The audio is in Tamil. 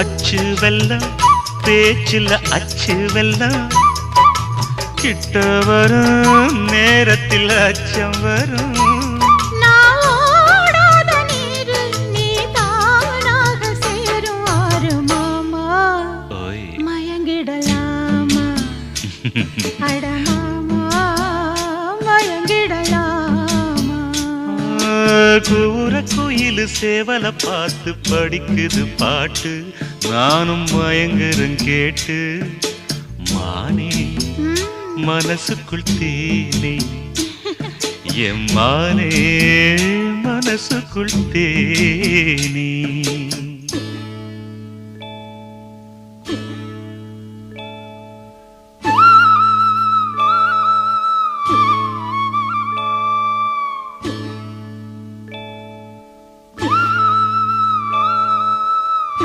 அச்சு வெல்லம் பேச்சில் அச்சு வெல்லம் கிட்ட வரும் நேரத்தில் அச்சம் வரும் கூற குயிலு சேவல பார்த்து படிக்குது பாட்டு நானும் மயங்குறேன் கேட்டு மானே மனசுக்குள் தேனே என் மானே மனசுக்குள் தேனே